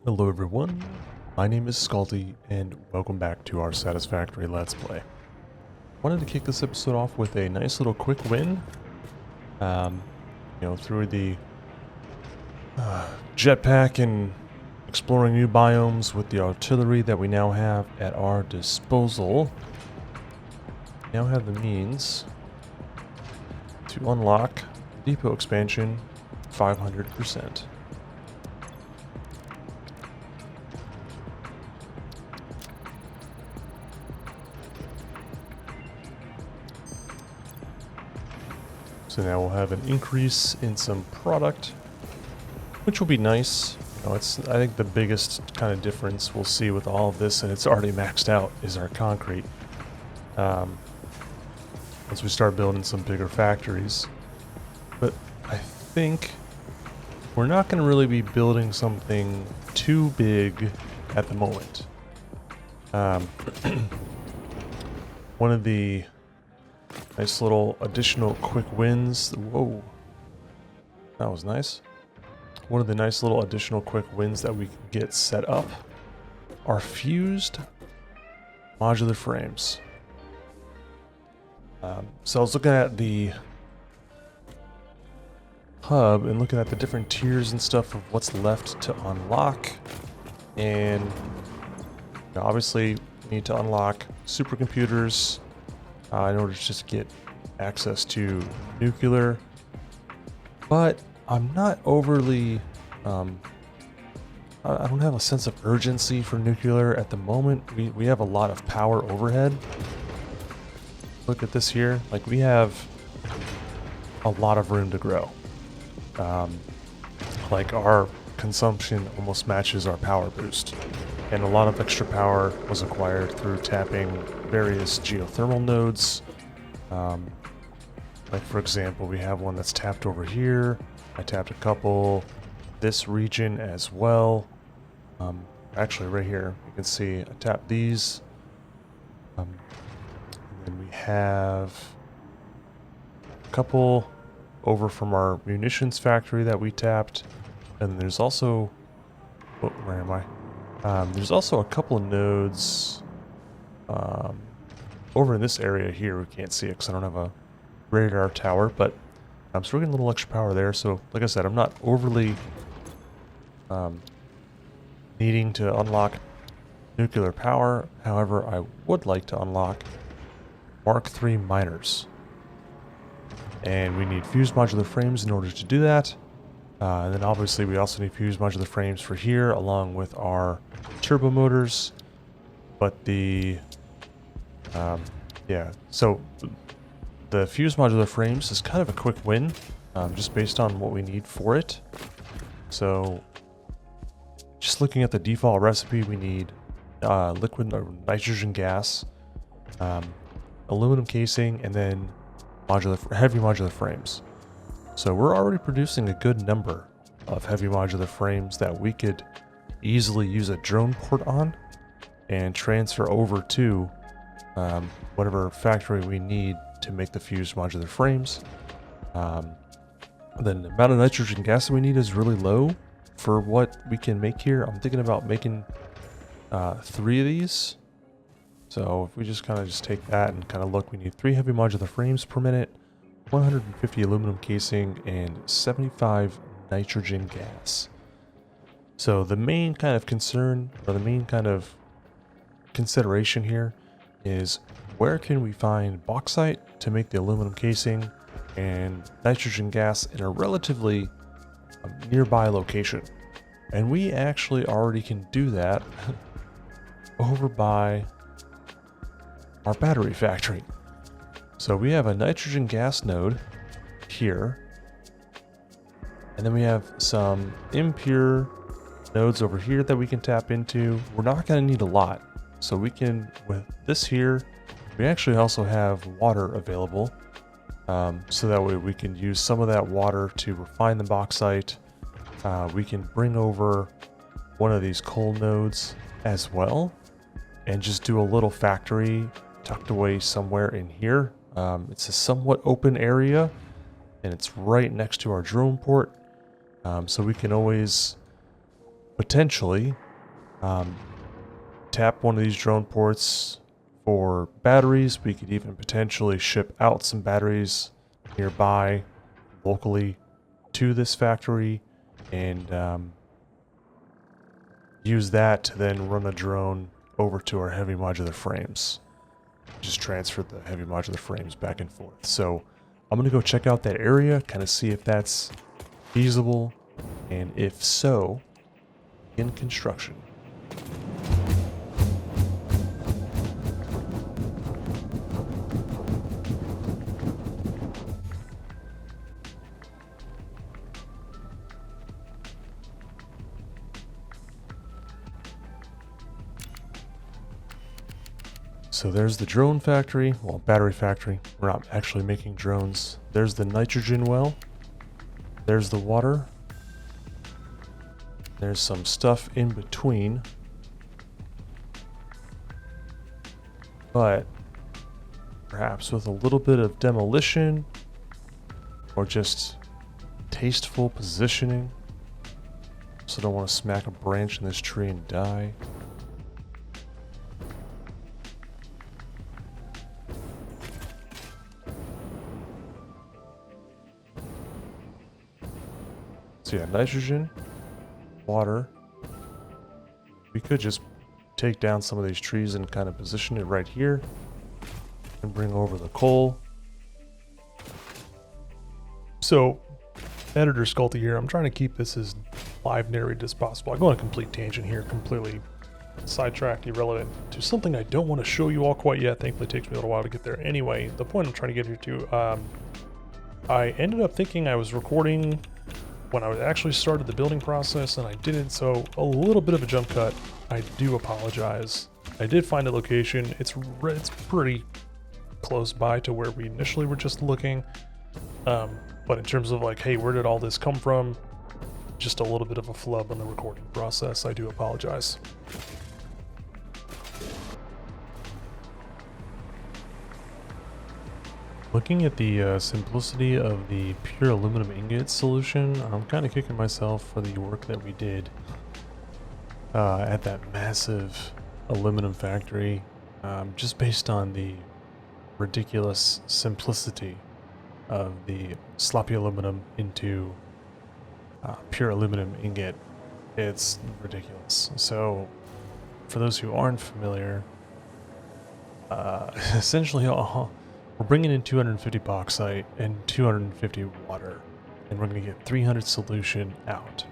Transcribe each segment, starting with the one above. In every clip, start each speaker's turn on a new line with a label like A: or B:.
A: Hello everyone, my name is Scalti and welcome back to our Satisfactory Let's Play. Wanted to kick this episode off with a nice little quick win. Through the jetpack and exploring new biomes with the artillery that we now have at our disposal. We now have the means to unlock depot expansion 500%. So now we'll have an increase in some product, which will be nice. I think the biggest kind of difference we'll see with all of this, and it's already maxed out, is our concrete. Once we start building some bigger factories. But I think we're not going to really be building something too big at the moment. One of the nice little additional quick wins. Whoa. That was nice. One of the nice little additional quick wins that we can get set up are Fused Modular Frames. So I was looking at the hub and looking at the different tiers and stuff of what's left to unlock. And obviously we need to unlock supercomputers in order to just get access to nuclear, but I'm not overly, I don't have a sense of urgency for nuclear at the moment. We have a lot of power overhead. Look at this here, like we have a lot of room to grow. Like our consumption almost matches our power boost. And a lot of extra power was acquired through tapping various geothermal nodes. Like for example, we have one that's tapped over here. I tapped a couple this region as well. Actually right here, you can see I tapped these. And then we have a couple over from our munitions factory that we tapped. And there's also, oh, where am I? There's also a couple of nodes over in this area here. We can't see it because I don't have a radar tower, but so we're getting a little extra power there. So like I said, I'm not overly needing to unlock nuclear power. However, I would like to unlock Mark III miners. And we need fused modular frames in order to do that. And then obviously we also need fused modular frames for here along with our turbo motors. But the so the fused modular frames is kind of a quick win, just based on what we need for it. So just looking at the default recipe, we need liquid nitrogen gas, aluminum casing, and then heavy modular frames. So we're already producing a good number of heavy modular frames that we could easily use a drone port on and transfer over to whatever factory we need to make the fused modular frames. Then the amount of nitrogen gas that we need is really low for what we can make here. I'm thinking about making 3 of these. So if we just kind of take that and kind of look, we need 3 heavy modular frames per minute, 150 aluminum casing, and 75 nitrogen gas. So the main kind of concern, or the main kind of consideration here, is where can we find bauxite to make the aluminum casing and nitrogen gas in a relatively nearby location. And we actually already can do that over by our battery factory. So we have a nitrogen gas node here, and then we have some impure nodes over here that we can tap into. We're not going to need a lot, so we can, with this here, we actually also have water available, so that way we can use some of that water to refine the bauxite. We can bring over one of these coal nodes as well and just do a little factory tucked away somewhere in here. It's a somewhat open area and it's right next to our drone port, so we can always potentially tap one of these drone ports for batteries. We could even potentially ship out some batteries nearby locally to this factory and use that to then run a drone over to our heavy modular frames. Just transfer the heavy modular frames back and forth. So I'm going to go check out that area, kind of see if that's feasible, and if so, in construction. So there's the drone factory, well, battery factory. We're not actually making drones. There's the nitrogen well. There's the water. There's some stuff in between. But perhaps with a little bit of demolition or just tasteful positioning. So don't want to smack a branch in this tree and die. So yeah, nitrogen, water. We could just take down some of these trees and kind of position it right here and bring over the coal. So, editor Scalti here. I'm trying to keep this as live narrated as possible. I go on a complete tangent here, completely sidetracked, irrelevant to something I don't want to show you all quite yet. Thankfully, it takes me a little while to get there. Anyway, the point I'm trying to get here to, I ended up thinking I was recording when I actually started the building process, and I didn't, so a little bit of a jump cut. I do apologize. I did find a location. It's pretty close by to where we initially were just looking, but in terms of like, hey, where did all this come from? Just a little bit of a flub in the recording process. I do apologize. Looking at the simplicity of the pure aluminum ingot solution, I'm kind of kicking myself for the work that we did at that massive aluminum factory, just based on the ridiculous simplicity of the sloppy aluminum into pure aluminum ingot. It's ridiculous. So, for those who aren't familiar, essentially we're bringing in 250 bauxite and 250 water, and we're going to get 300 solution out.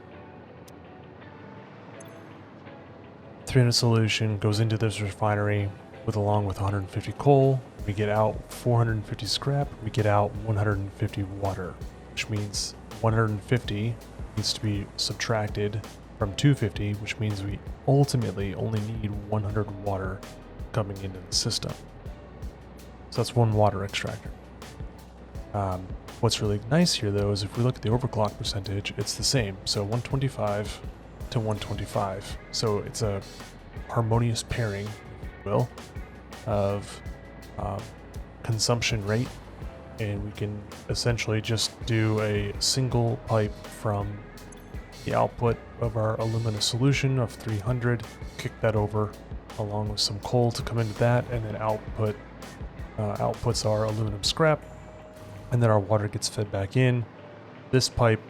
A: 300 solution goes into this refinery along with 150 coal. We get out 450 scrap. We get out 150 water, which means 150 needs to be subtracted from 250, which means we ultimately only need 100 water coming into the system. So that's one water extractor. What's really nice here though is if we look at the overclock percentage, it's the same. So 125 to 125. So it's a harmonious pairing, if you will, of consumption rate. And we can essentially just do a single pipe from the output of our alumina solution of 300, kick that over along with some coal to come into that, and then outputs our aluminum scrap, and then our water gets fed back in. This pipe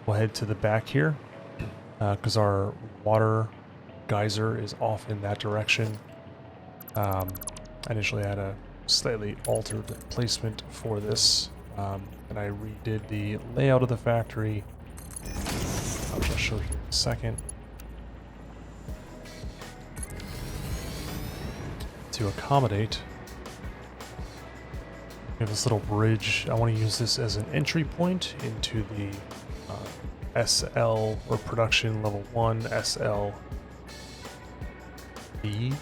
A: will head to the back here because our water geyser is off in that direction. I initially had a slightly altered placement for this, and I redid the layout of the factory. I'll show you in a second. To accommodate, we have this little bridge. I want to use this as an entry point into the SL, or production level 1 SL B.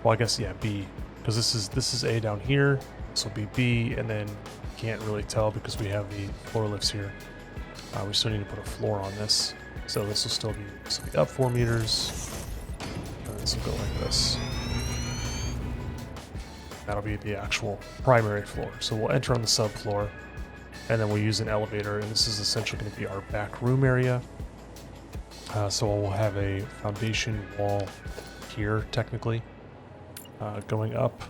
A: Well, I guess, yeah, B, because this is A down here. This will be B, and then you can't really tell because we have the floor lifts here. We still need to put a floor on this, so this will still be up 4 meters, and this will go like this. That'll be the actual primary floor. So we'll enter on the subfloor, and then we'll use an elevator, and this is essentially going to be our back room area. So we'll have a foundation wall here, technically, going up.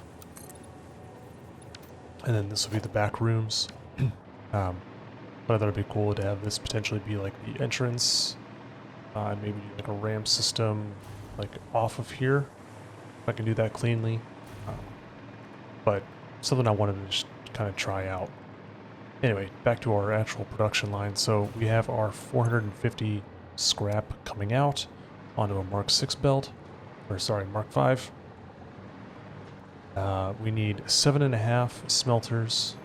A: And then this will be the back rooms. But I thought it'd be cool to have this potentially be like the entrance. Maybe do like a ramp system like off of here. If I can do that cleanly. But something I wanted to just kind of try out. Anyway, back to our actual production line. So we have our 450 scrap coming out onto a Mark 6 belt. Or sorry, Mark 5. We need 7.5 smelters,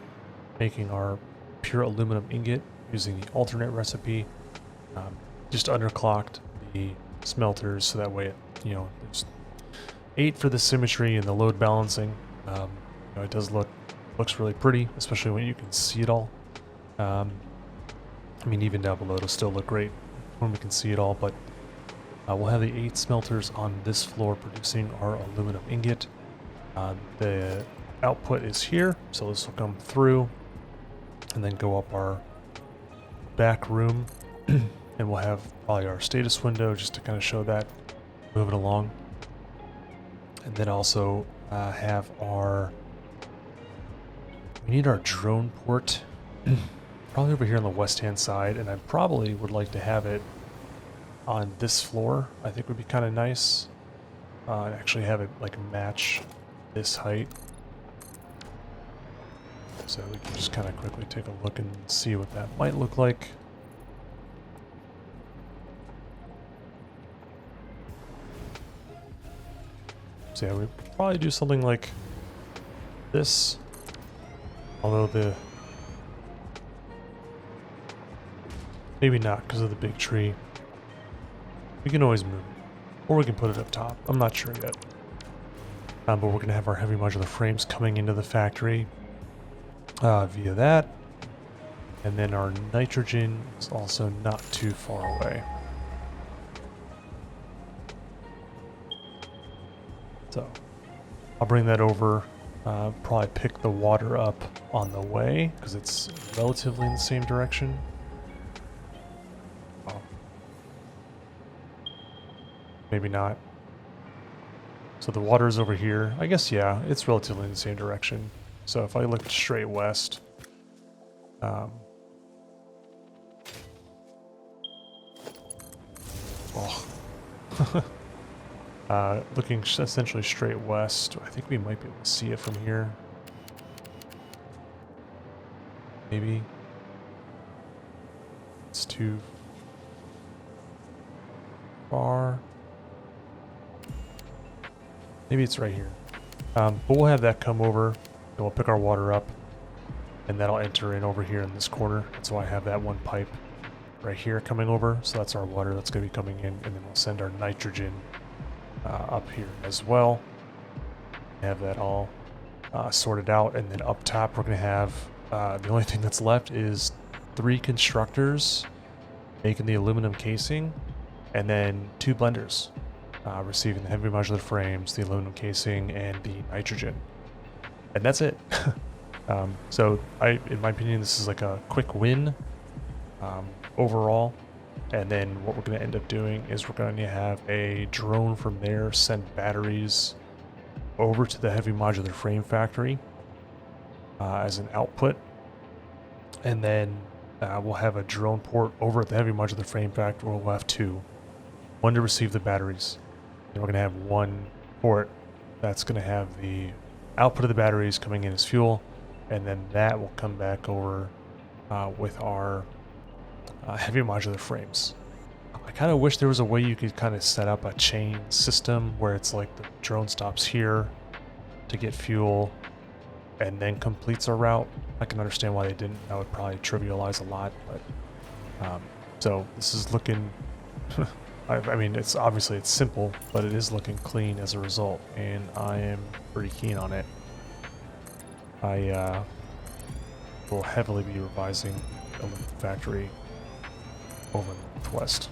A: making our pure aluminum ingot using the alternate recipe. Just underclocked the smelters so that way, there's 8 for the symmetry and the load balancing. It does looks really pretty, especially when you can see it all. I mean, even down below, it'll still look great when we can see it all. But we'll have the 8 smelters on this floor producing our aluminum ingot. The output is here, so this will come through and then go up our back room. And we'll have probably our status window just to kind of show that moving along. And then also have we need our drone port probably over here on the west hand side, and I probably would like to have it on this floor. I think would be kind of nice. And actually have it like match this height. So we can just kind of quickly take a look and see what that might look like. So yeah, we'd probably do something like this. Although maybe not because of the big tree. We can always move it. Or we can put it up top. I'm not sure yet. But we're going to have our heavy modular frames coming into the factory via that. And then our nitrogen is also not too far away. So I'll bring that over, probably pick the water up on the way because it's relatively in the same direction. Oh. Maybe not. So the water is over here. I guess, yeah, it's relatively in the same direction. So if I look straight west, looking essentially straight west, I think we might be able to see it from here. Maybe. It's too far. Maybe it's right here. But we'll have that come over, and we'll pick our water up, and that'll enter in over here in this corner. That's why I have that one pipe right here coming over. So that's our water that's going to be coming in, and then we'll send our nitrogen up here as well. Have that all sorted out, and then up top we're going to have the only thing that's left is 3 constructors making the aluminum casing, and then 2 blenders receiving the heavy modular frames, the aluminum casing, and the nitrogen. And that's it. So in my opinion, this is like a quick win overall. And then what we're going to end up doing is we're going to have a drone from there send batteries over to the heavy modular frame factory as an output. And then we'll have a drone port over at the heavy modular frame factory. We'll have 2. One to receive the batteries. And we're going to have 1 port that's going to have the output of the batteries coming in as fuel. And then that will come back over with our heavy modular frames. I kind of wish there was a way you could kind of set up a chain system where it's like the drone stops here to get fuel and then completes our route. I can understand why they didn't. That would probably trivialize a lot, but so this is looking I mean, it's obviously it's simple, but it is looking clean as a result, and I am pretty keen on it. I will heavily be revising the factory over in the Northwest.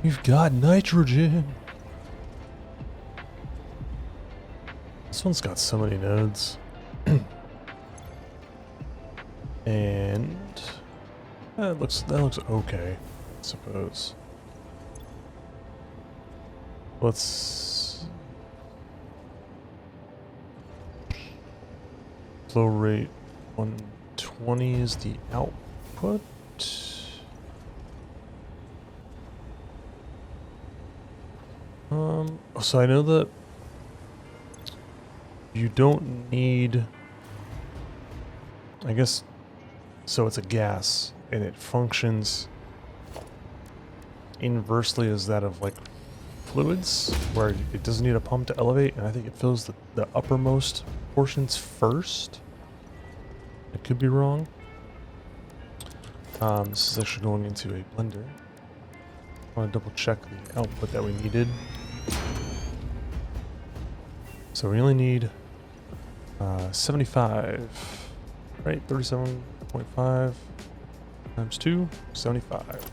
A: We've got nitrogen. This one's got so many nodes. And that looks okay, I suppose. Let's flow rate 120 is the output. So I know that you don't need, I guess, so it's a gas and it functions inversely as that of like fluids, where it doesn't need a pump to elevate, and I think it fills the uppermost portions first. I could be wrong. This is actually going into a blender. I want to double check the output that we needed. So we only need 75, right? 37.5 times 2, 75.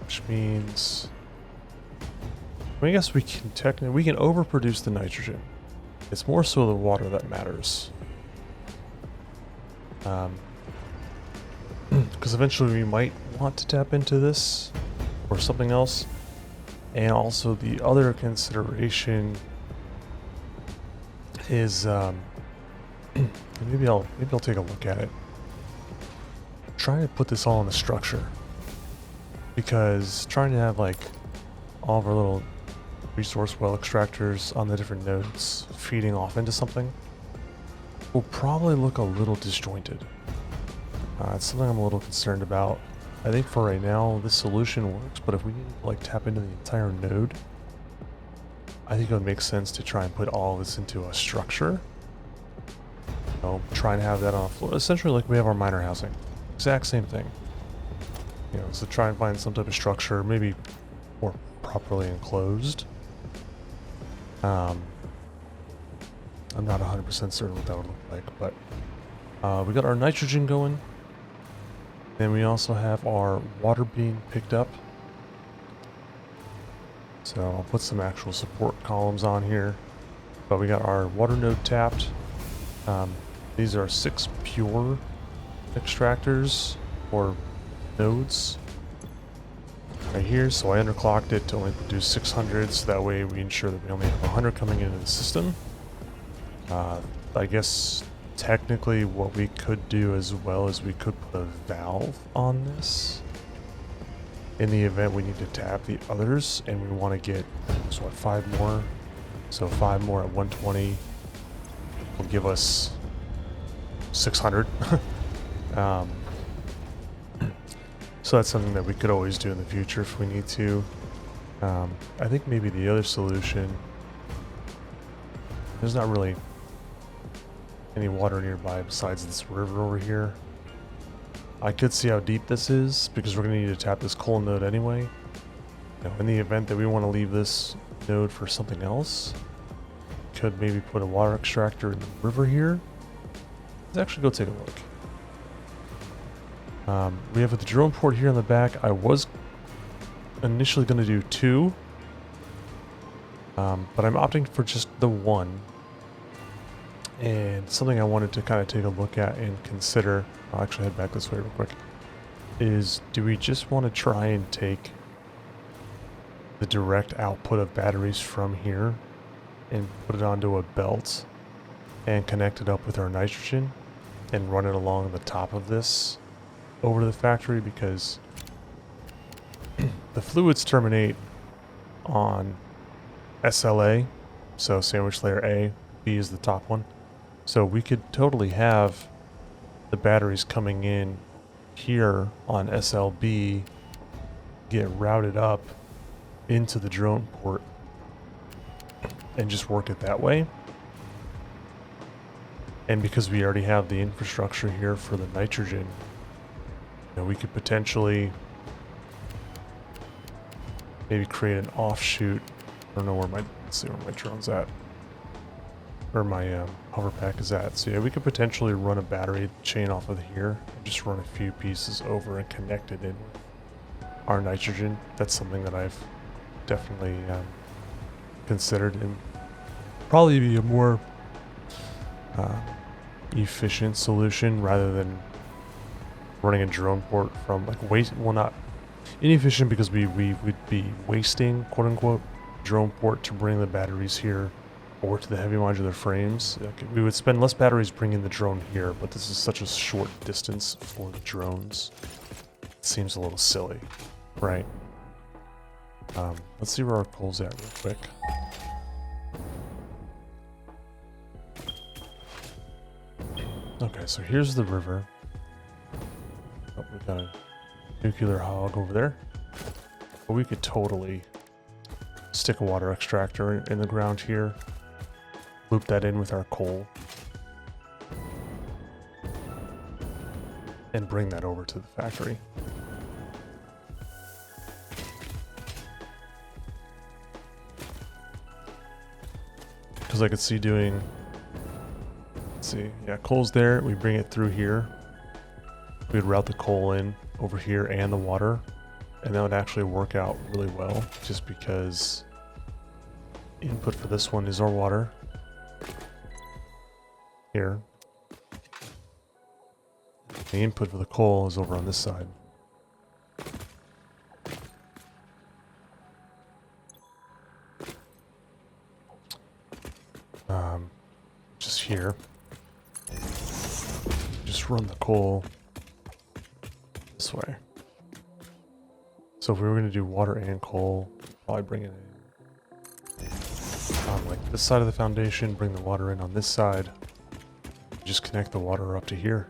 A: Which means, I guess we can overproduce the nitrogen. It's more so the water that matters. Because eventually we might want to tap into this or something else. And also the other consideration is, maybe I'll take a look at it. Try to put this all in the structure, because trying to have like all of our little resource well extractors on the different nodes feeding off into something will probably look a little disjointed. It's something I'm a little concerned about. I think for right now this solution works, but if we need to like tap into the entire node, I think it would make sense to try and put all this into a structure. You know, try and have that on a floor, essentially like we have our miner housing. Exact same thing. You know, so try and find some type of structure, maybe more properly enclosed. I'm not 100% certain what that would look like, but we got our nitrogen going. Then we also have our water being picked up. So I'll put some actual support columns on here. But we got our water node tapped. These are 6 pure extractors or nodes right here. So I underclocked it to only produce 600, so that way we ensure that we only have 100 coming into the system. I guess technically what we could do as well is we could put a valve on this in the event we need to tap the others and we want to get, so what, 5 more? So 5 more at 120 will give us 600. So that's something that we could always do in the future if we need to. I think maybe the other solution, there's not really any water nearby besides this river over here. I could see how deep this is because we're going to need to tap this coal node anyway. You know, in the event that we want to leave this node for something else, could maybe put a water extractor in the river here. Let's actually go take a look. We have the drone port here in the back. I was initially going to do 2, but I'm opting for just the 1. And something I wanted to kind of take a look at and consider, I'll actually head back this way real quick, is do we just want to try and take the direct output of batteries from here and put it onto a belt and connect it up with our nitrogen and run it along the top of this over to the factory, because the fluids terminate on SLA, so sandwich layer A, B is the top one. So we could totally have the batteries coming in here on SLB get routed up into the drone port and just work it that way. And because we already have the infrastructure here for the nitrogen, you know, we could potentially maybe create an offshoot. I don't know where my, let's see where my drone's at, or my hover pack is at. So yeah, we could potentially run a battery chain off of here and just run a few pieces over and connect it in with our nitrogen. That's something that I've definitely considered, and probably be a more efficient solution rather than running a drone port from like waste, well, not inefficient because we would be wasting, quote unquote, drone port to bring the batteries here or to the heavy modular frames. Like, we would spend less batteries bringing the drone here, but this is such a short distance for the drones. It seems a little silly, right? Let's see where our coal's at real quick. Okay, so here's the river. Oh, we got a nuclear hog over there. But we could totally stick a water extractor in the ground here. Loop that in with our coal. And bring that over to the factory. Because I could see doing... Let's see, yeah, coal's there. We bring it through here. We'd route the coal in over here and the water. And that would actually work out really well, just because input for this one is our water. Here. The input for the coal is over on this side. Just here. Just run the coal this way. So if we were going to do water and coal, probably bring it in on like this side of the foundation, bring the water in on this side, just connect the water up to here.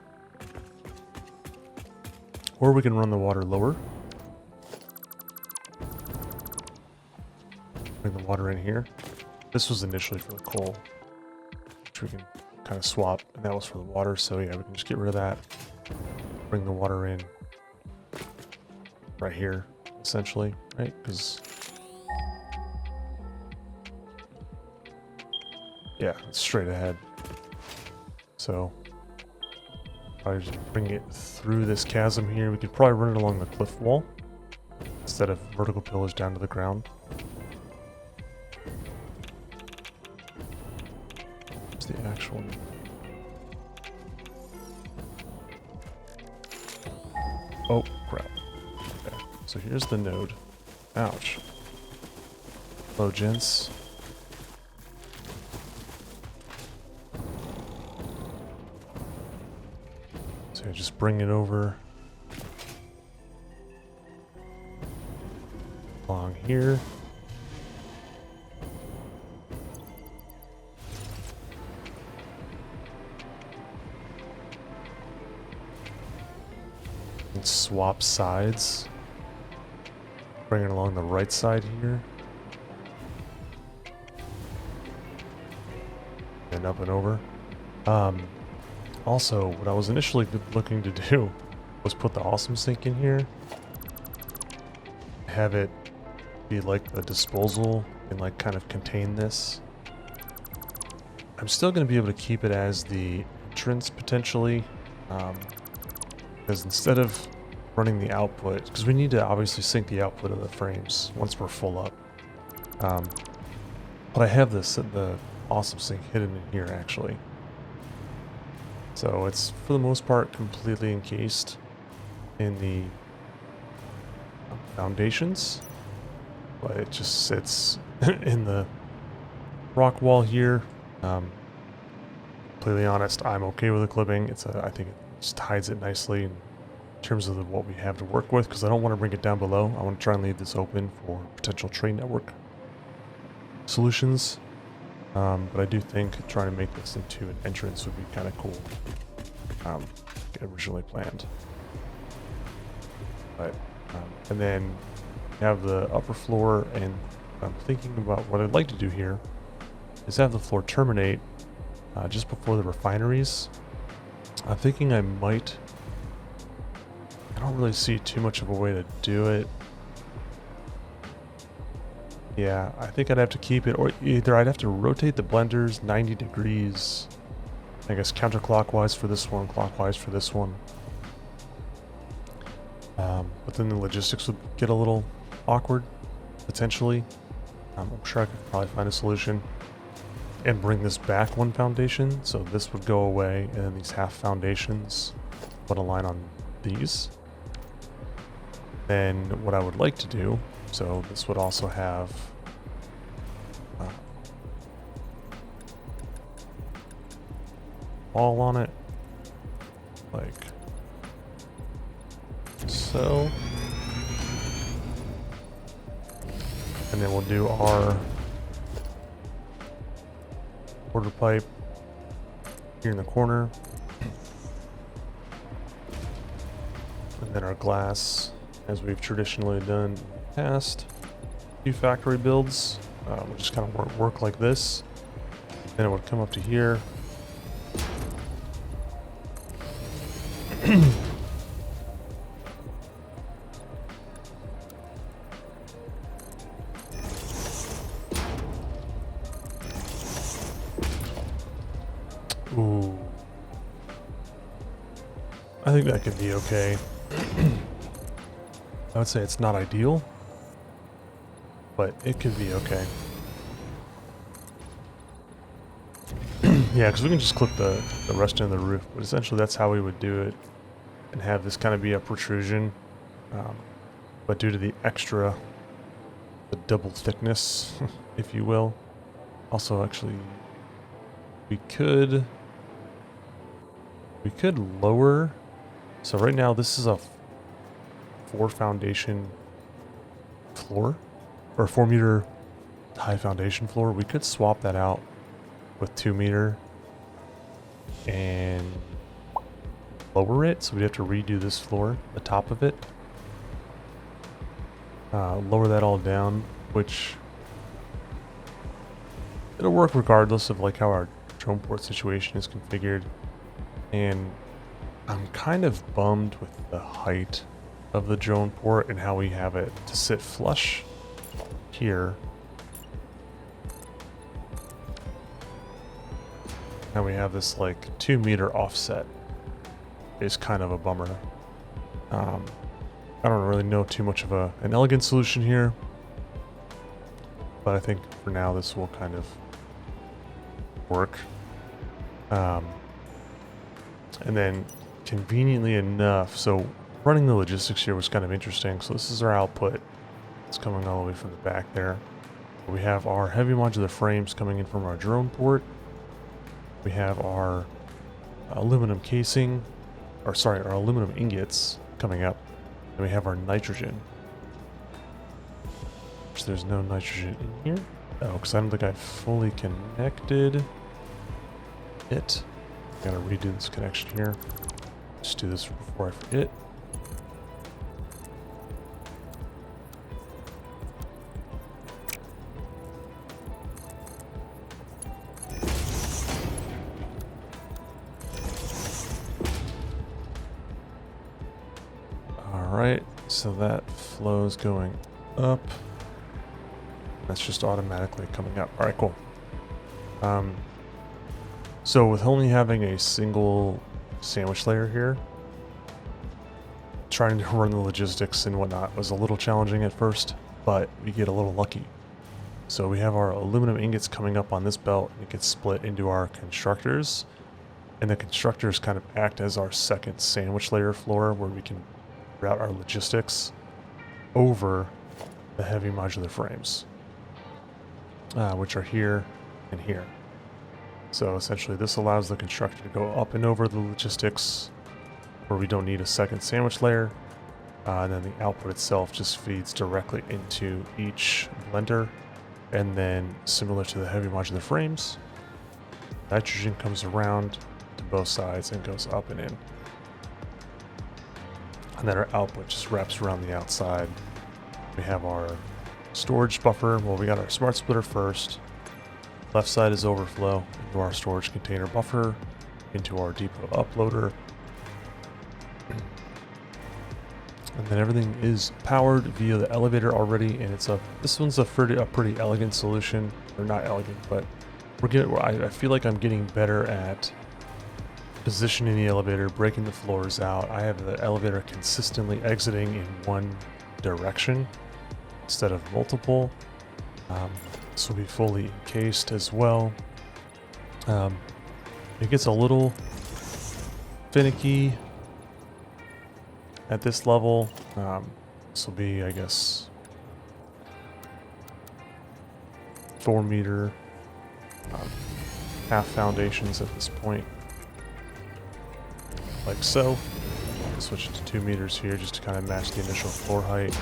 A: Or we can run the water lower. Bring the water in here. This was initially for the coal, which we can kind of swap, and that was for the water, so yeah, we can just get rid of that. Bring the water in right here, essentially, right? Because, yeah, it's straight ahead. So, I just bring it through this chasm here. We could probably run it along the cliff wall instead of vertical pillars down to the ground. Where's the actual... Oh, crap. Okay, so here's the node. Ouch. Hello, gents. So yeah, just bring it over along here. And swap sides. Bring it along the right side here. And up and over. Also, what I was initially looking to do was put the awesome sink in here. Have it be like the disposal and like kind of contain this. I'm still going to be able to keep it as the entrance potentially. Because instead of running the output, because we need to obviously sync the output of the frames once we're full up. But I have the awesome sink hidden in here actually. So it's for the most part completely encased in the foundations, but it just sits in the rock wall here. Completely honest, I'm okay with the clipping. I think it just hides it nicely in terms of what we have to work with, because I don't want to bring it down below. I want to try and leave this open for potential train network solutions. But I do think trying to make this into an entrance would be kind of cool. Originally planned. But, and then you have the upper floor, and I'm thinking about what I'd like to do here is have the floor terminate just before the refineries. I'm thinking I don't really see too much of a way to do it. Yeah, I think I'd have to keep it, or either I'd have to rotate the blenders 90 degrees, I guess counterclockwise for this one, clockwise for this one. But then the logistics would get a little awkward, potentially. I'm sure I could probably find a solution and bring this back one foundation, so this would go away, and then these half foundations would align on these. Then what I would like to do, so this would also have all on it, like so. And then we'll do our quarter pipe here in the corner. And then our glass, as we've traditionally done in the past. A few factory builds, we'll just kind of work like this. Then it would come up to here. Ooh. I think that could be okay. I would say it's not ideal, but it could be okay. Yeah, because we can just clip the rest of the roof, but essentially that's how we would do it and have this kind of be a protrusion. But due to the double thickness, if you will. Also, actually, we could lower. So right now this is a 4 foundation floor, or 4 meter high foundation floor. We could swap that out with 2 meter and lower it, so we'd have to redo this floor, the top of it. Lower that all down, which it'll work regardless of like how our drone port situation is configured. And I'm kind of bummed with the height of the drone port and how we have it to sit flush here. And we have this like 2 meter offset. Is kind of a bummer. I don't really know too much of an elegant solution here, but I think for now this will kind of work. And then conveniently enough, so running the logistics here was kind of interesting. So this is our output. It's coming all the way from the back there. We have our heavy modular frames coming in from our drone port. We have our aluminum casing, or sorry, our aluminum ingots coming up. And we have our nitrogen. Which there's no nitrogen in here. Oh, because I don't think I fully connected it. Gotta redo this connection here. Just do this before I forget. Alright, so that flow's going up. That's just automatically coming up. Alright, cool. So with only having a single sandwich layer here, trying to run the logistics and whatnot was a little challenging at first, but we get a little lucky. So we have our aluminum ingots coming up on this belt, and it gets split into our constructors, and the constructors kind of act as our second sandwich layer floor where we can route our logistics over the heavy modular frames, which are here and here. So essentially this allows the constructor to go up and over the logistics where we don't need a second sandwich layer. And then the output itself just feeds directly into each blender. And then similar to the heavy modular frames, nitrogen comes around to both sides and goes up and in. And then our output just wraps around the outside. We have our storage buffer. Well, we got our smart splitter first. Left side is overflow into our storage container buffer, into our depot uploader. And then everything is powered via the elevator already, and this one's a pretty elegant solution, or not elegant, but I feel like I'm getting better at positioning the elevator, breaking the floors out. I have the elevator consistently exiting in one direction instead of multiple. This will be fully encased as well. It gets a little finicky at this level. This will be, I guess, 4 meter half foundations at this point, like so. Switch it to 2 meters here just to kind of match the initial floor height.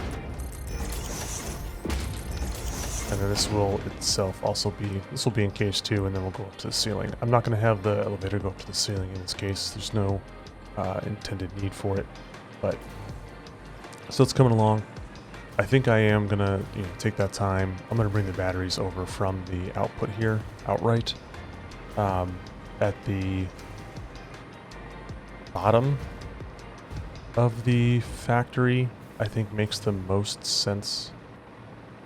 A: And then this will itself also be, this will be in case 2, and then we'll go up to the ceiling. I'm not going to have the elevator go up to the ceiling in this case. There's no intended need for it. But so it's coming along. I think I am going to take that time. I'm going to bring the batteries over from the output here outright. At the bottom of the factory, I think makes the most sense.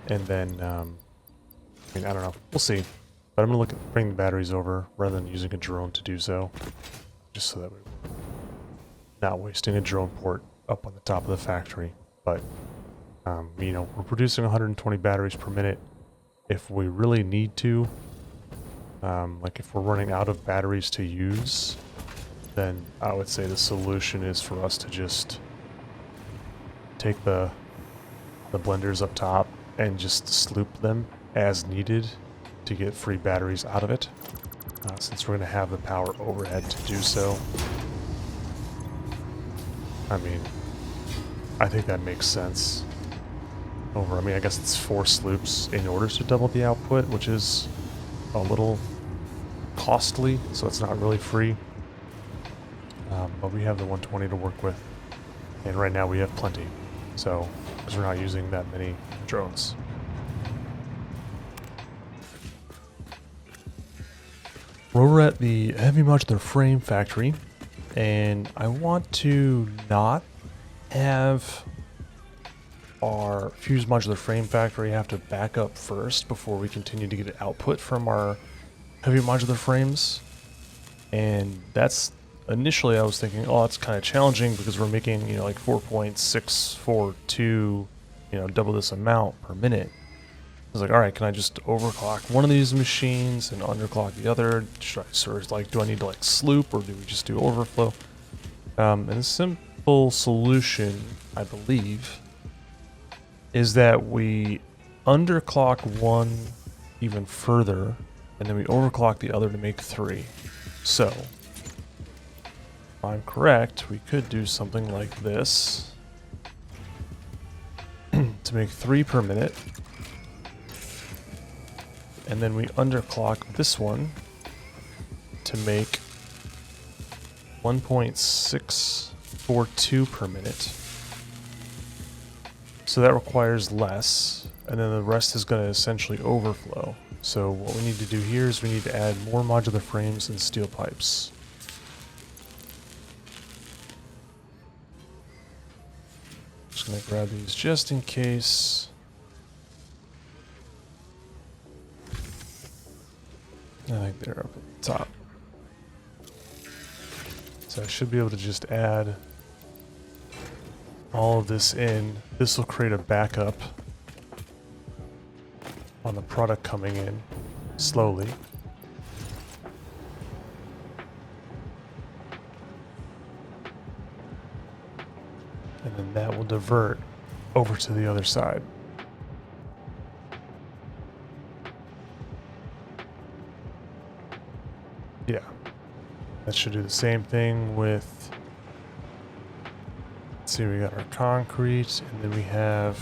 A: And then, I mean, I don't know. We'll see. But I'm going to bring the batteries over rather than using a drone to do so. Just so that we're not wasting a drone port up on the top of the factory. But, we're producing 120 batteries per minute. If we really need to, like if we're running out of batteries to use, then I would say the solution is for us to just take the blenders up top and just sloop them as needed to get free batteries out of it, since we're going to have the power overhead to do so. I mean, I think that makes sense. I mean, I guess it's 4 sloops in order to double the output, which is a little costly, so it's not really free. But we have the 120 to work with, and right now we have plenty, so because we're not using that many drones. We're at the heavy modular frame factory, and I want to not have our fused modular frame factory have to back up first before we continue to get output from our heavy modular frames. And that's initially I was thinking, oh, it's kind of challenging because we're making, like 4.642, double this amount per minute. I was like, all right, can I just overclock one of these machines and underclock the other? Should I sort of do I need to sloop, or do we just do overflow? And a simple solution, I believe, is that we underclock one even further, and then we overclock the other to make 3. So, if I'm correct, we could do something like this to make 3 per minute. And then we underclock this one to make 1.642 per minute. So that requires less, and then the rest is going to essentially overflow. So what we need to do here is we need to add more modular frames and steel pipes. Just going to grab these just in case. I think they're up at the top. So I should be able to just add all of this in. This will create a backup on the product coming in slowly. And then that will divert over to the other side. Yeah, that should do the same thing with, let's see, we got our concrete, and then we have,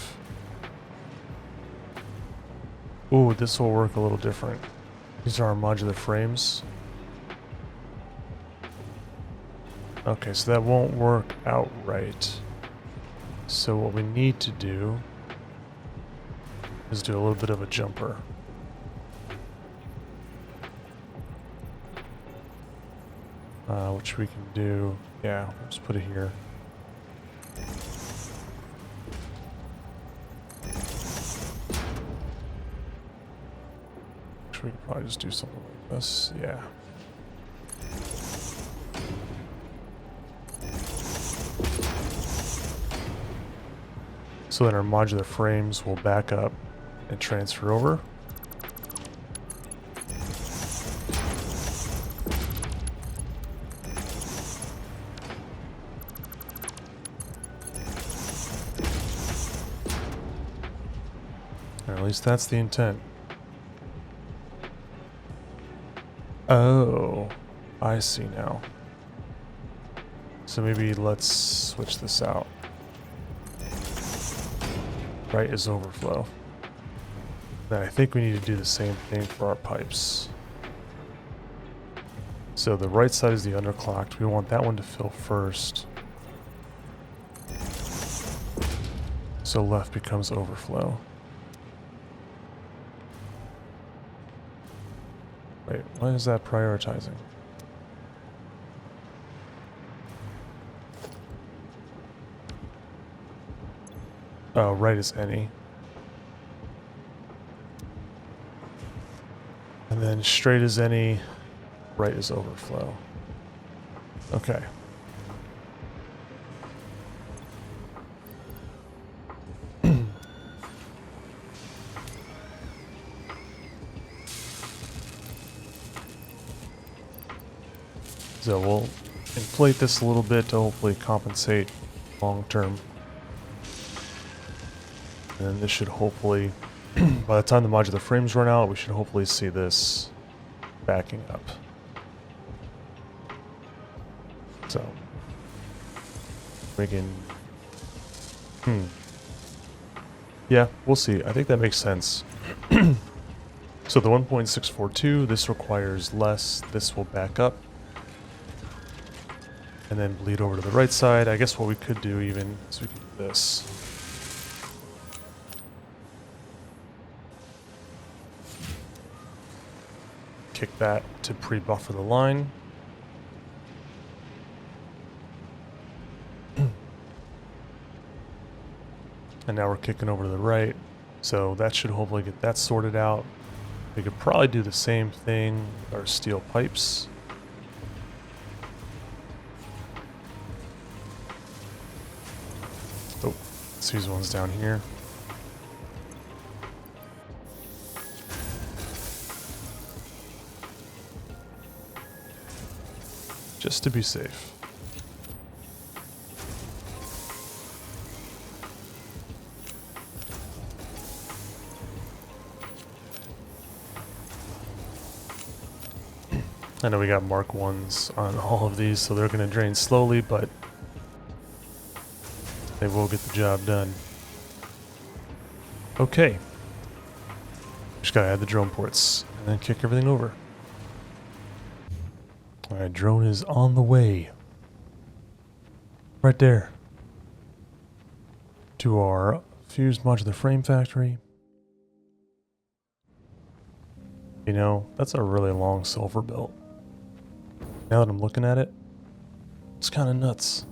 A: ooh, this will work a little different. These are our modular frames. Okay, so that won't work outright. So what we need to do is do a little bit of a jumper. Which we can do, yeah, let's put it here. Which we could probably just do something like this, yeah. So then our modular frames will back up and transfer over. Or at least that's the intent. Oh, I see now. So maybe let's switch this out. Right is overflow. Then I think we need to do the same thing for our pipes. So the right side is the underclocked. We want that one to fill first. So left becomes overflow. Wait, why is that prioritizing? Oh, right is any. And then straight is any, right is overflow. Okay. So we'll inflate this a little bit to hopefully compensate long term. And then this should hopefully, by the time the modular frames run out, we should hopefully see this backing up. So, we can, yeah, we'll see. I think that makes sense. So the 1.642, this requires less, this will back up. And then bleed over to the right side. I guess what we could do even is we could do this. Kick that to pre-buffer the line. And now we're kicking over to the right. So that should hopefully get that sorted out. We could probably do the same thing with our steel pipes. Oh, let's use ones down here. Just to be safe. I know we got Mark 1s on all of these, so they're going to drain slowly, but they will get the job done. Okay. Just got to add the drone ports and then kick everything over. Alright, drone is on the way. Right there. To our Fused Modular Frame factory. You know, that's a really long silver belt. Now that I'm looking at it, it's kind of nuts.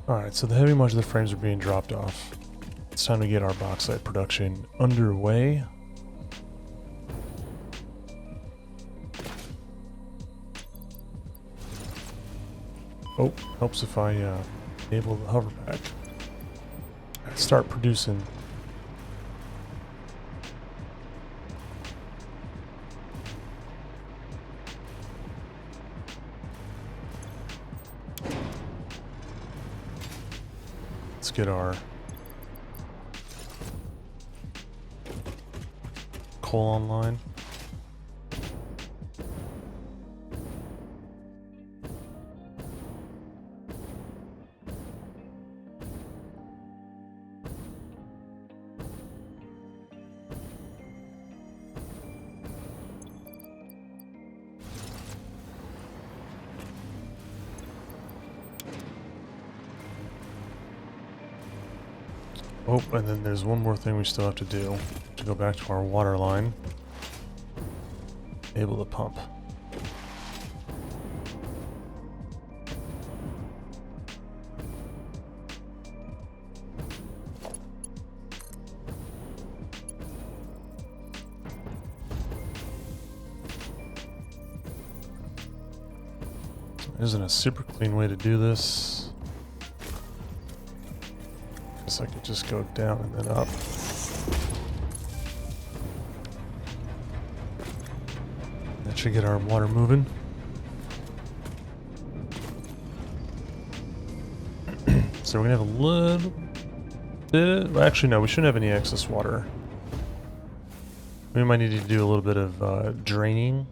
A: Alright, so the heavy modular frames are being dropped off. It's time to get our bauxite production underway. Oh, helps if I enable the hover pack. Start producing. Let's get our coal online. Oh, and then there's one more thing we still have to do to go back to our water line. Able to pump. Isn't a super clean way to do this. I could just go down and then up. That should get our water moving. So we're gonna have a little bit. Well, actually, no, we shouldn't have any excess water. We might need to do a little bit of draining,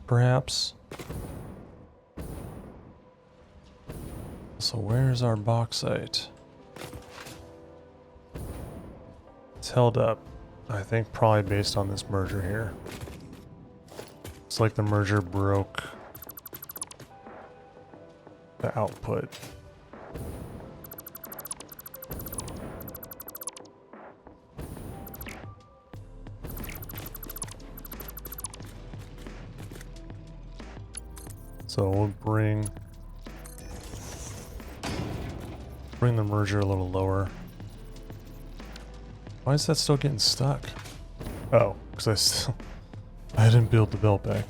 A: perhaps. So where's our bauxite? It's held up, I think, probably based on this merger here. It's like the merger broke the output. So we'll bring the merger a little lower. Why is that still getting stuck? Oh, because I didn't build the belt back.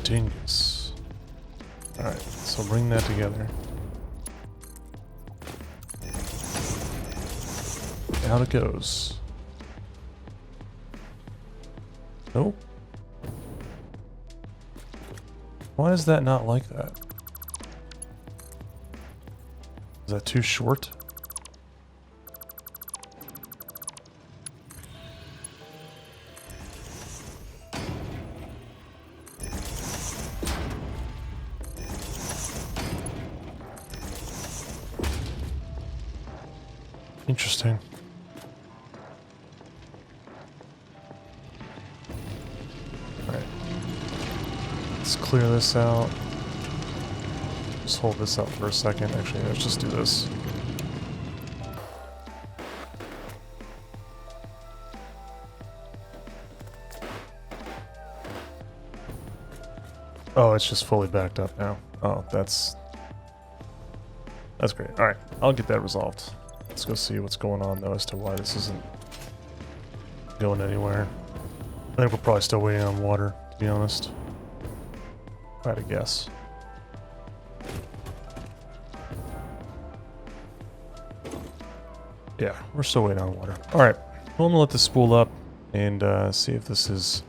A: Dingus. Alright, so bring that together. Out it goes. Nope. Why is that not like that? Is that too short? Interesting. Alright. Let's clear this out. Just hold this up for a second. Actually, let's just do this. Oh, it's just fully backed up now. Oh, that's great. Alright, I'll get that resolved. Let's go see what's going on, though, as to why this isn't going anywhere. I think we're probably still waiting on water, to be honest. If I had to guess. Yeah, we're still waiting on water. Alright, well, I'm gonna let this spool up and see if this is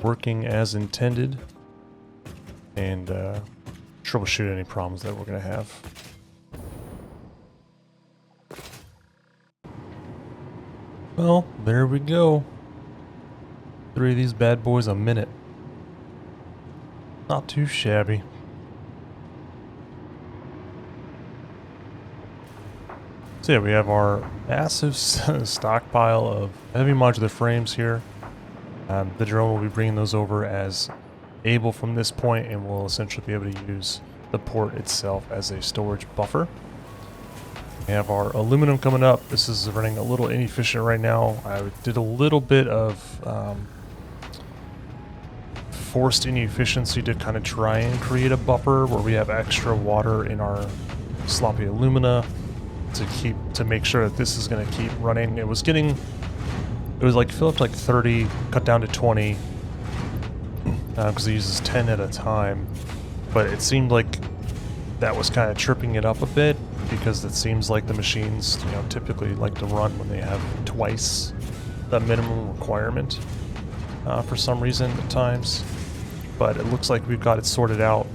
A: working as intended. And troubleshoot any problems that we're gonna have. Well, there we go. 3 of these bad boys a minute. Not too shabby. So yeah, we have our massive stockpile of heavy modular frames here. The drone will be bringing those over as able from this point, and we'll essentially be able to use the port itself as a storage buffer. We have our aluminum coming up. This is running a little inefficient right now. I did a little bit of forced inefficiency to kind of try and create a buffer where we have extra water in our sloppy alumina to make sure that this is going to keep running. It was like filled up to like 30, cut down to 20 because it uses 10 at a time, but it seemed like that was kind of tripping it up a bit, because it seems like the machines, typically like to run when they have twice the minimum requirement for some reason at times. But it looks like we've got it sorted out.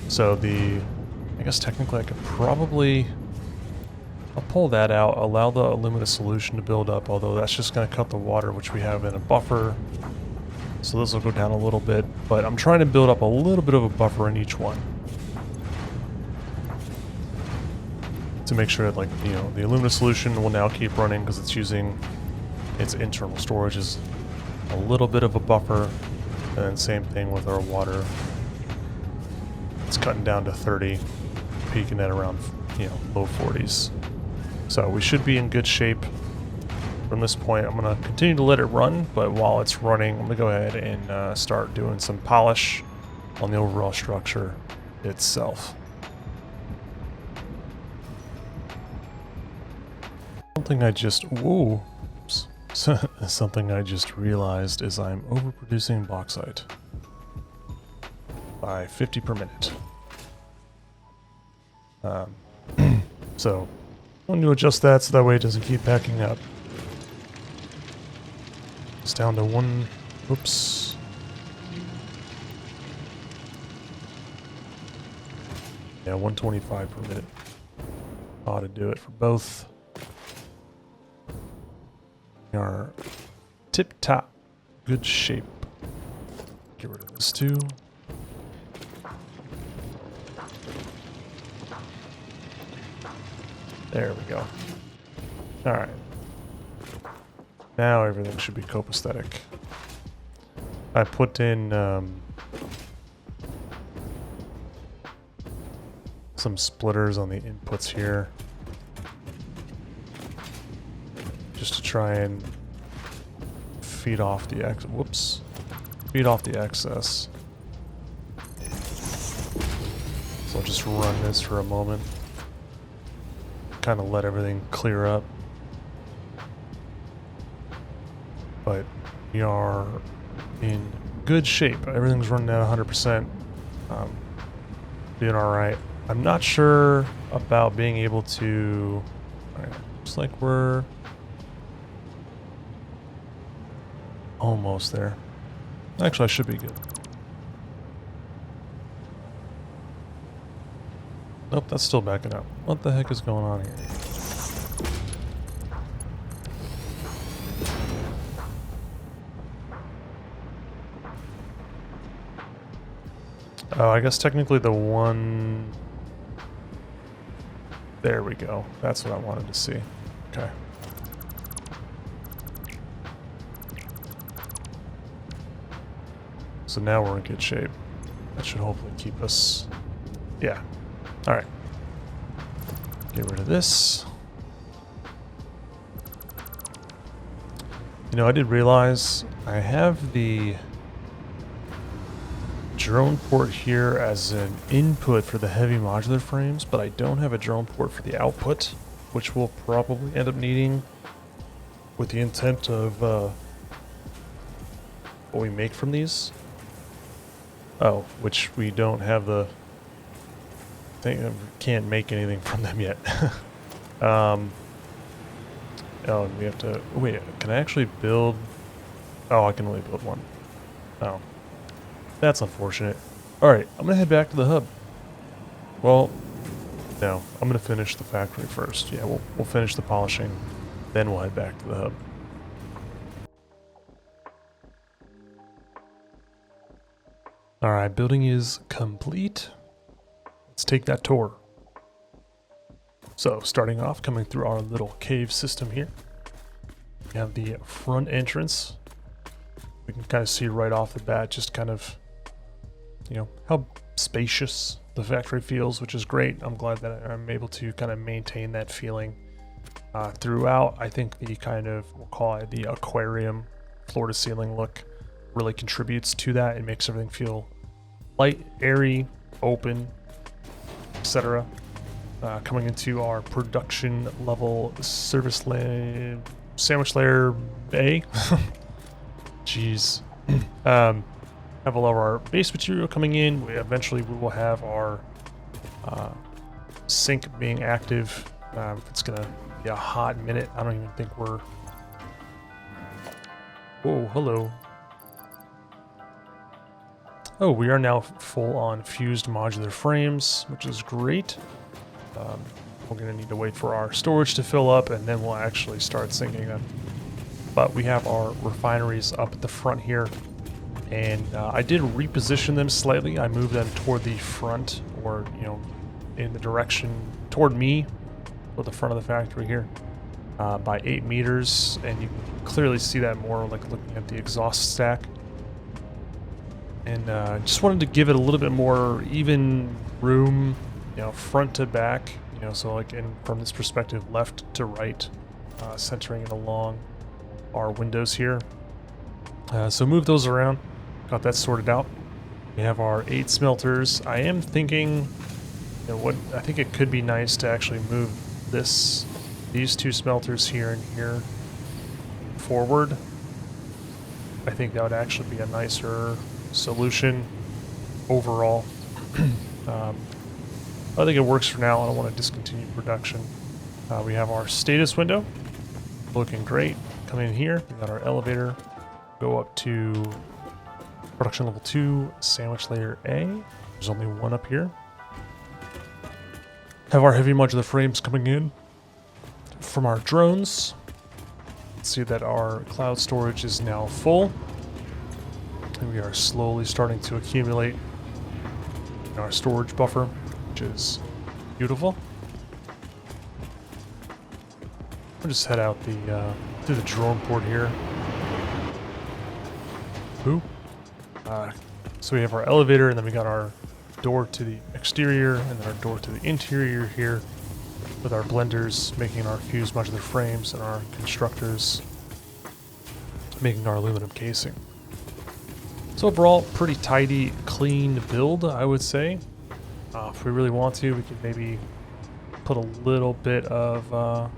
A: So I guess technically I could probably, I'll pull that out, allow the alumina solution to build up, although that's just going to cut the water, which we have in a buffer. So this will go down a little bit, but I'm trying to build up a little bit of a buffer in each one. To make sure that, the alumina solution will now keep running because it's using its internal storage as a little bit of a buffer. And then same thing with our water. It's cutting down to 30, peaking at around, low 40s. So we should be in good shape from this point. I'm going to continue to let it run, but while it's running, I'm going to go ahead and start doing some polish on the overall structure itself. Something I just realized is I'm overproducing bauxite by 50 per minute. So I'm going to adjust that so that way it doesn't keep backing up. It's down to 1. Oops. Yeah, 125 per minute. Ought to do it for both. We are tip-top. Good shape. Get rid of this too. There we go. Alright. Now everything should be copacetic. I put in some splitters on the inputs here. Just to try and feed off the feed off the excess. So I'll just run this for a moment. Kind of let everything clear up. But we are in good shape. Everything's running at 100%. Doing alright. I'm not sure about being able to... looks like we're almost there. Actually, I should be good. Nope, that's still backing up. What the heck is going on here? Oh, I guess technically the one... There we go. That's what I wanted to see. Okay. So now we're in good shape. That should hopefully keep us... Yeah. Alright. Get rid of this. You know, I did realize I have the drone port here as an input for the heavy modular frames, but I don't have a drone port for the output, which we'll probably end up needing with the intent of what we make from these. Oh, which we don't have the thing, can't make anything from them yet. Oh, and we have to, wait, can I actually build? Oh, I can only build one. Oh. That's unfortunate. Alright, I'm gonna head back to the hub. Well, no, I'm gonna finish the factory first. Yeah, we'll finish the polishing, then we'll head back to the hub. Alright, building is complete. Let's take that tour. So, starting off, coming through our little cave system here. We have the front entrance. We can kind of see right off the bat just kind of, you know, how spacious the factory feels, which is great. I'm glad that I'm able to kind of maintain that feeling throughout. I think the kind of, we'll call it the aquarium floor to ceiling look really contributes to that. It makes everything feel light, airy, open, etc. Coming into our production level service layer, sandwich layer A. Jeez. Have all of our base material coming in. Eventually we will have our sink being active. It's gonna be a hot minute. I don't even think we're... Whoa, hello. Oh, we are now full on fused modular frames, which is great. We're gonna need to wait for our storage to fill up and then we'll actually start sinking them. But we have our refineries up at the front here. And I did reposition them slightly. I moved them toward the front, or, you know, in the direction toward me, or the front of the factory here, by 8 meters. And you can clearly see that more like looking at the exhaust stack. And just wanted to give it a little bit more even room, you know, front to back, you know, so like from this perspective, left to right, centering it along our windows here. So move those around. Got that sorted out. We have our 8 smelters. I am thinking, you know, what I think it could be nice to actually move these 2 smelters here and here forward. I think that would actually be a nicer solution overall. I think it works for now. I don't want to discontinue production. We have our status window, looking great. Come in here. We got our elevator. Go up to production level 2, sandwich layer A. There's only one up here. Have our heavy modular frames coming in from our drones. See that our cloud storage is now full. And we are slowly starting to accumulate in our storage buffer, which is beautiful. We'll just head out through the drone port here. Boop. So we have our elevator, and then we got our door to the exterior, and then our door to the interior here, with our blenders making our fused modular frames and our constructors making our aluminum casing. So overall, pretty tidy, clean build, I would say. If we really want to, we could maybe put a little bit of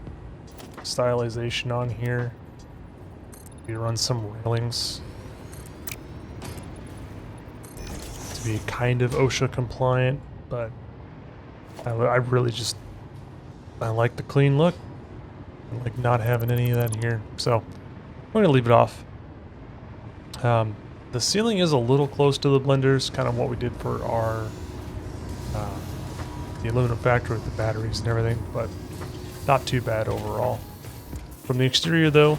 A: stylization on here. Maybe run some railings to be kind of OSHA compliant, but I really just, I like the clean look. I like not having any of that here. So I'm going to leave it off. The ceiling is a little close to the blenders, kind of what we did for our the aluminum factory with the batteries and everything, but not too bad overall. From the exterior though,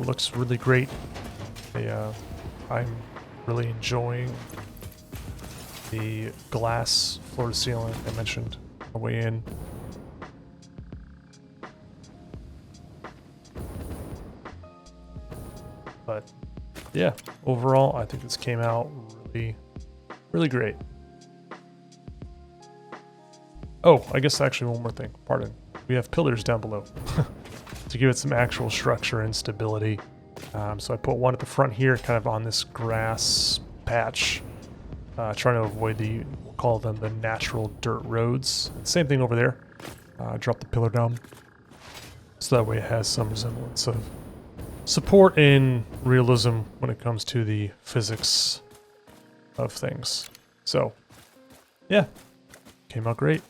A: looks really great. I'm really enjoying the glass floor to ceiling I mentioned on the way in. But yeah, overall, I think this came out really, really great. Oh, I guess actually one more thing, pardon. We have pillars down below to give it some actual structure and stability. So I put one at the front here, kind of on this grass patch, trying to avoid we'll call them the natural dirt roads. Same thing over there. Drop the pillar down, so that way it has some resemblance of support and realism when it comes to the physics of things. So, yeah, came out great.